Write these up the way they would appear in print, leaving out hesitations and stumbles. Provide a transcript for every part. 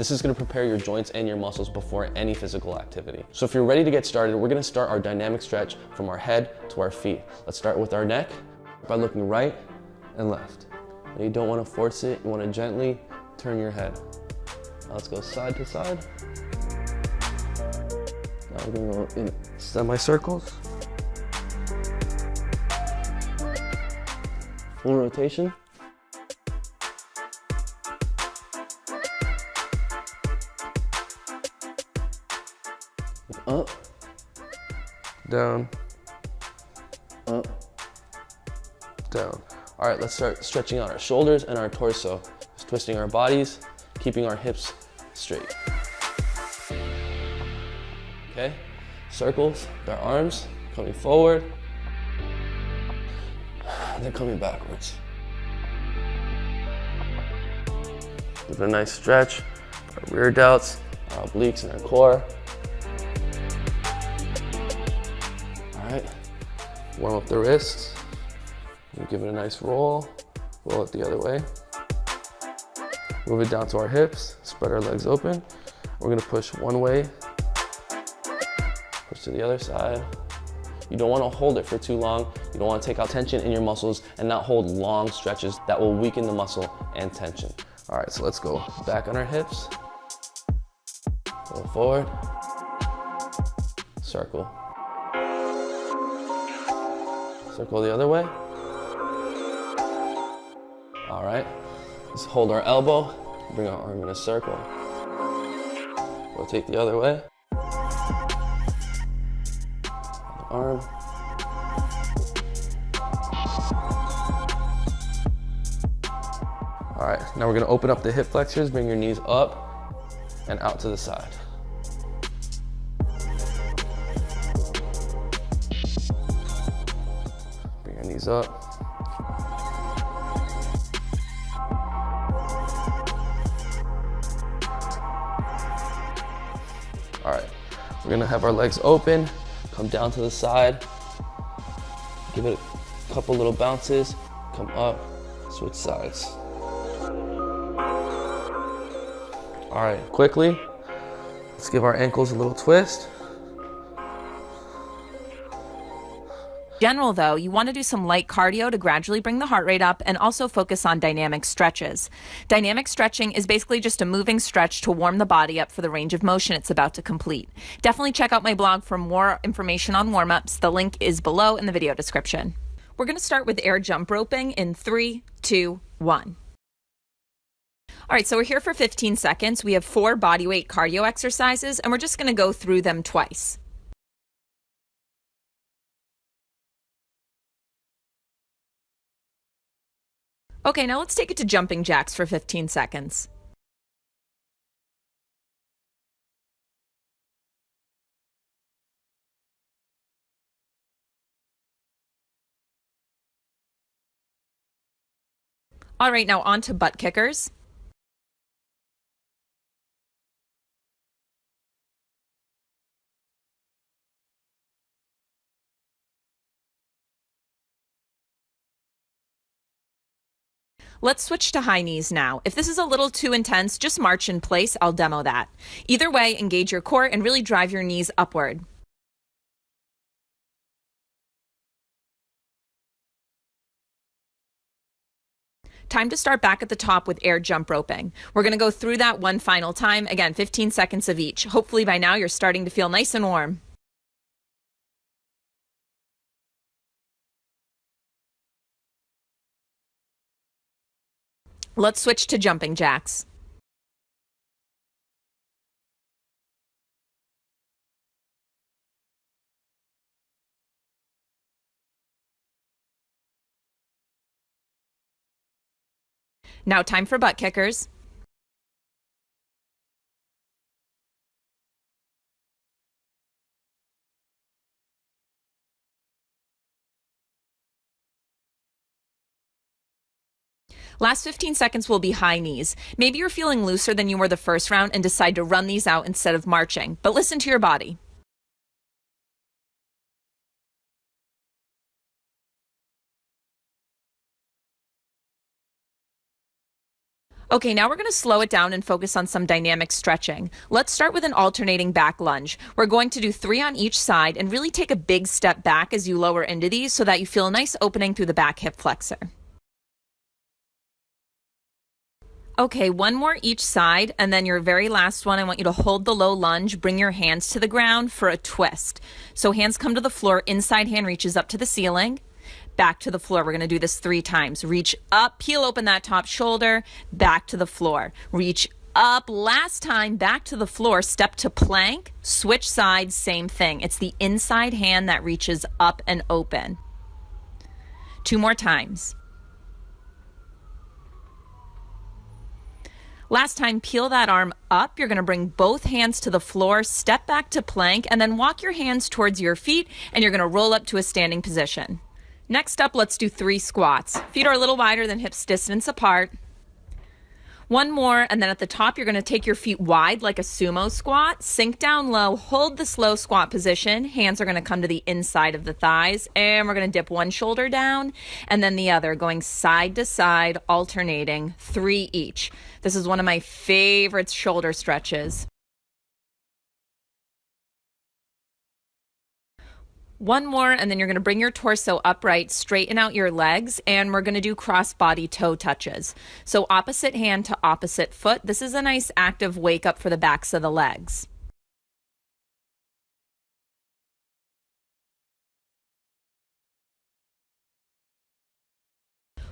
This is gonna prepare your joints and your muscles before any physical activity. So if you're ready to get started, we're gonna start our dynamic stretch from our head to our feet. Let's start with our neck by looking right and left. And you don't wanna force it, you wanna gently turn your head. Now let's go side to side. Now we're gonna go in semicircles. Full rotation. Up, down, up, down. All right, let's start stretching out our shoulders and our torso. Just twisting our bodies, keeping our hips straight. Okay, circles with our arms coming forward, and then coming backwards. Give it a nice stretch, our rear delts, our obliques, and our core. All right, warm up the wrists. Give it a nice roll. Roll it the other way. Move it down to our hips. Spread our legs open. We're gonna push one way. Push to the other side. You don't wanna hold it for too long. You don't wanna take out tension in your muscles and not hold long stretches that will weaken the muscle and tension. All right, so let's go back on our hips. Go forward. Circle. Circle the other way. All right, let's hold our elbow, bring our arm in a circle. Rotate the other way. Arm. All right, now we're gonna open up the hip flexors, bring your knees up and out to the side. Bring your knees up. All right, we're gonna have our legs open, come down to the side, give it a couple little bounces, come up, switch sides. All right, quickly, let's give our ankles a little twist. General though, you want to do some light cardio to gradually bring the heart rate up and also focus on dynamic stretches. Dynamic stretching is basically just a moving stretch to warm the body up for the range of motion it's about to complete. Definitely check out my blog for more information on warm-ups. The link is below in the video description. We're going to start with air jump roping in 3, 2, 1. All right, so we're here for 15 seconds. We have 4 bodyweight cardio exercises and we're just going to go through them twice. Okay, now let's take it to jumping jacks for 15 seconds. All right, now on to butt kickers. Let's switch to high knees now. If this is a little too intense, just march in place. I'll demo that. Either way, engage your core and really drive your knees upward. Time to start back at the top with air jump roping. We're going to go through that one final time. Again, 15 seconds of each. Hopefully by now you're starting to feel nice and warm. Let's switch to jumping jacks. Now time for butt kickers. Last 15 seconds will be high knees. Maybe you're feeling looser than you were the first round and decide to run these out instead of marching, but listen to your body. Okay, now we're going to slow it down and focus on some dynamic stretching. Let's start with an alternating back lunge. We're going to do 3 on each side and really take a big step back as you lower into these so that you feel a nice opening through the back hip flexor. Okay, 1 more each side, and then your very last one, I want you to hold the low lunge, bring your hands to the ground for a twist. So hands come to the floor, inside hand reaches up to the ceiling. Back to the floor. We're going to do this 3 times. Reach up, peel open that top shoulder, back to the floor. Reach up, last time, back to the floor, step to plank, switch sides, same thing. It's the inside hand that reaches up and open. 2 more times. Last time, peel that arm up. You're going to bring both hands to the floor, step back to plank, and then walk your hands towards your feet, and you're going to roll up to a standing position. Next up, let's do 3 squats. Feet are a little wider than hips distance apart. 1 more, and then at the top, you're going to take your feet wide like a sumo squat, sink down low, hold the slow squat position. Hands are going to come to the inside of the thighs, and we're going to dip one shoulder down, and then the other, going side to side, alternating, 3 each. This is one of my favorite shoulder stretches. 1 more, and then you're going to bring your torso upright, straighten out your legs, and we're going to do cross-body toe touches. So opposite hand to opposite foot. This is a nice active wake up for the backs of the legs.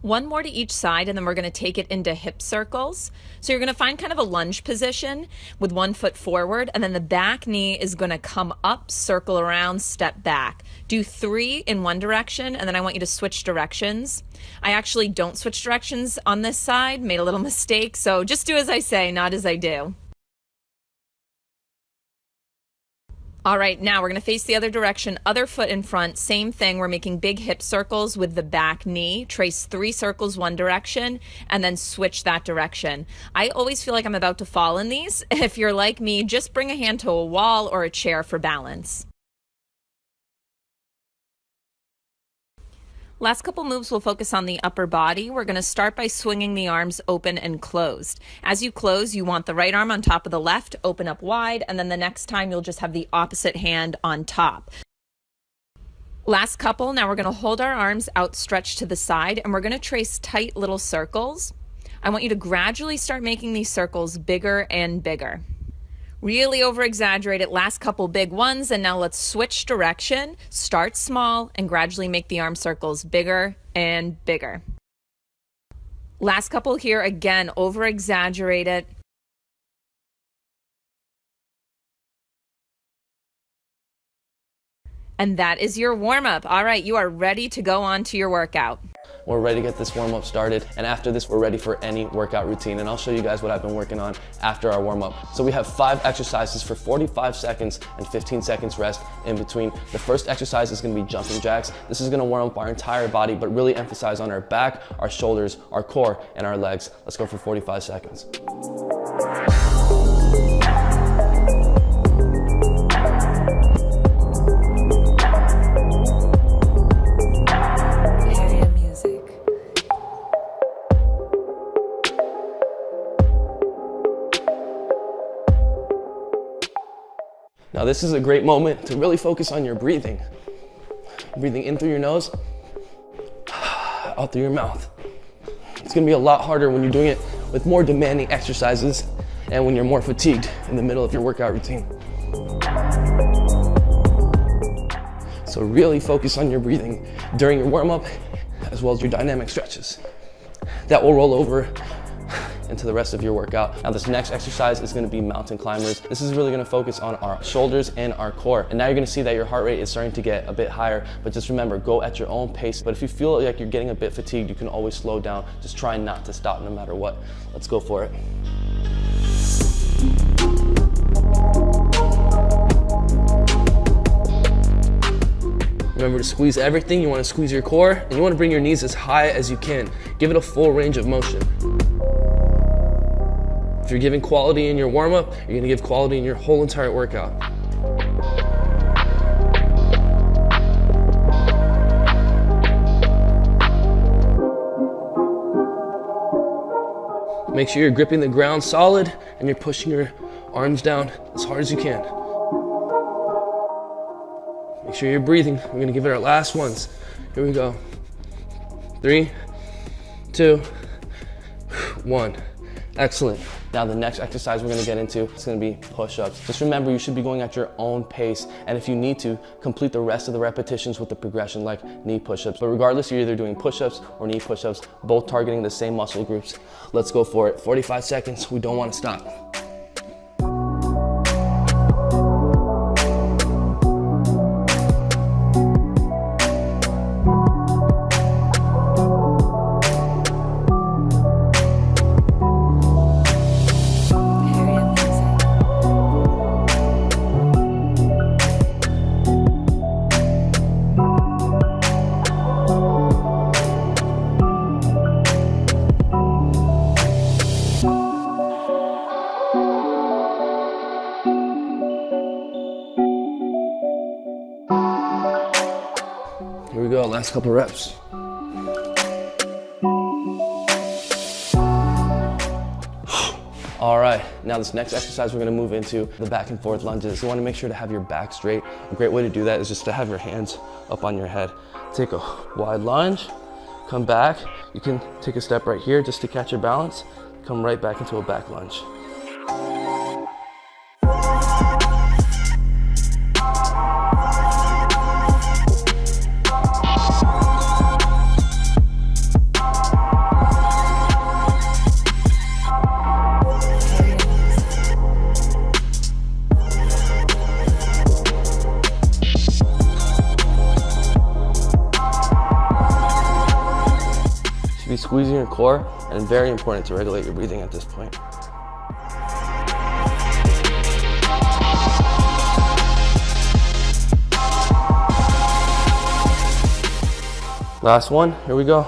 1 more to each side, and then we're going to take it into hip circles. So you're going to find kind of a lunge position with 1 foot forward, and then the back knee is going to come up, circle around, step back. Do 3 in one direction, and then I want you to switch directions. I actually don't switch directions on this side, made a little mistake, so just do as I say, not as I do. All right, now we're going to face the other direction, other foot in front, same thing. We're making big hip circles with the back knee. Trace 3 circles one direction and then switch that direction. I always feel like I'm about to fall in these. If you're like me, just bring a hand to a wall or a chair for balance. Last couple moves will focus on the upper body. We're going to start by swinging the arms open and closed. As you close, you want the right arm on top of the left, open up wide, and then the next time you'll just have the opposite hand on top. Last couple, now we're going to hold our arms outstretched to the side, and we're going to trace tight little circles. I want you to gradually start making these circles bigger and bigger. Really over-exaggerate it, last couple big ones, and now let's switch direction. Start small and gradually make the arm circles bigger and bigger. Last couple here, again, over-exaggerate it. And that is your warm-up. All right, you are ready to go on to your workout. We're ready to get this warm-up started, and after this, we're ready for any workout routine, and I'll show you guys what I've been working on after our warm-up. So we have 5 exercises for 45 seconds and 15 seconds rest in between. The first exercise is gonna be jumping jacks. This is gonna warm up our entire body, but really emphasize on our back, our shoulders, our core, and our legs. Let's go for 45 seconds. Now this is a great moment to really focus on your breathing. Breathing in through your nose, out through your mouth. It's gonna be a lot harder when you're doing it with more demanding exercises and when you're more fatigued in the middle of your workout routine. So really focus on your breathing during your warm-up as well as your dynamic stretches. That will roll over into the rest of your workout. Now this next exercise is gonna be mountain climbers. This is really gonna focus on our shoulders and our core. And now you're gonna see that your heart rate is starting to get a bit higher, but just remember, go at your own pace. But if you feel like you're getting a bit fatigued, you can always slow down. Just try not to stop no matter what. Let's go for it. Remember to squeeze everything. You wanna squeeze your core, and you wanna bring your knees as high as you can. Give it a full range of motion. If you're giving quality in your warm-up, you're gonna give quality in your whole entire workout. Make sure you're gripping the ground solid and you're pushing your arms down as hard as you can. Make sure you're breathing. We're gonna give it our last ones. Here we go. 3, 2, 1. Excellent. Now the next exercise we're gonna get into is gonna be push-ups. Just remember, you should be going at your own pace, and if you need to, complete the rest of the repetitions with the progression like knee push-ups. But regardless, you're either doing push-ups or knee push-ups, both targeting the same muscle groups. Let's go for it. 45 seconds, we don't wanna stop. Here we go, last couple reps. All right, now this next exercise we're gonna move into the back and forth lunges. You wanna make sure to have your back straight. A great way to do that is just to have your hands up on your head. Take a wide lunge, come back. You can take a step right here just to catch your balance. Come right back into a back lunge. Be squeezing your core, and very important to regulate your breathing at this point. Last one, here we go.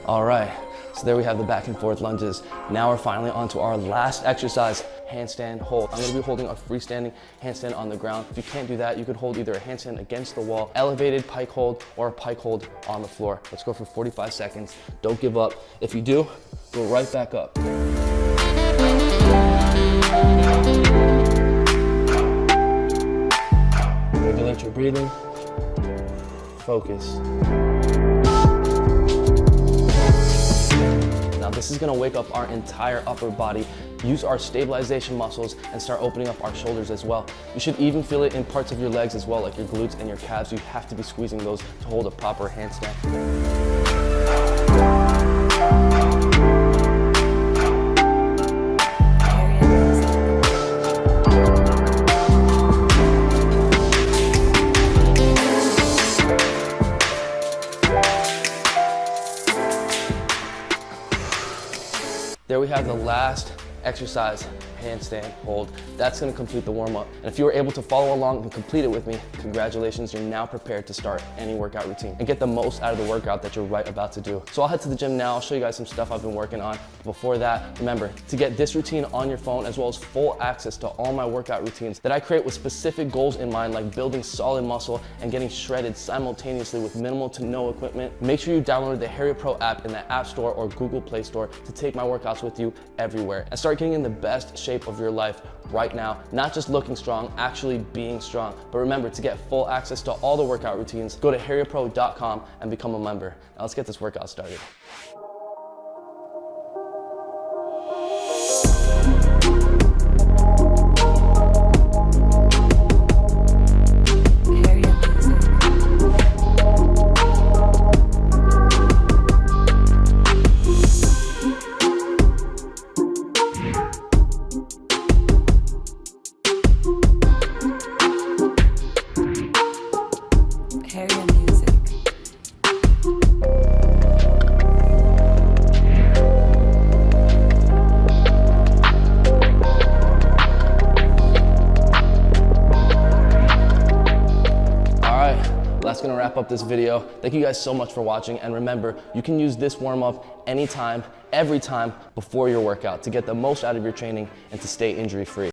All right, so there we have the back and forth lunges. Now we're finally on to our last exercise, handstand hold. I'm gonna be holding a freestanding handstand on the ground. If you can't do that, you could hold either a handstand against the wall, elevated pike hold, or a pike hold on the floor. Let's go for 45 seconds. Don't give up. If you do, go right back up. Regulate your breathing. Focus. Now this is gonna wake up our entire upper body, use our stabilization muscles, and start opening up our shoulders as well. You should even feel it in parts of your legs as well, like your glutes and your calves. You have to be squeezing those to hold a proper handstand. There we have the last exercise, handstand hold. That's gonna complete the warm-up. And if you were able to follow along and complete it with me, congratulations, you're now prepared to start any workout routine and get the most out of the workout that you're right about to do. So I'll head to the gym now, I'll show you guys some stuff I've been working on. Before that, remember, to get this routine on your phone as well as full access to all my workout routines that I create with specific goals in mind, like building solid muscle and getting shredded simultaneously with minimal to no equipment, make sure you download the Harrier Pro app in the App Store or Google Play Store to take my workouts with you everywhere and start getting in the best shape of your life right now. Not just looking strong, actually being strong. But remember, to get full access to all the workout routines, go to harrierpro.com and become a member. Now let's get this workout started. That's gonna wrap up this video. Thank you guys so much for watching, and remember, you can use this warm-up anytime, every time before your workout to get the most out of your training and to stay injury-free.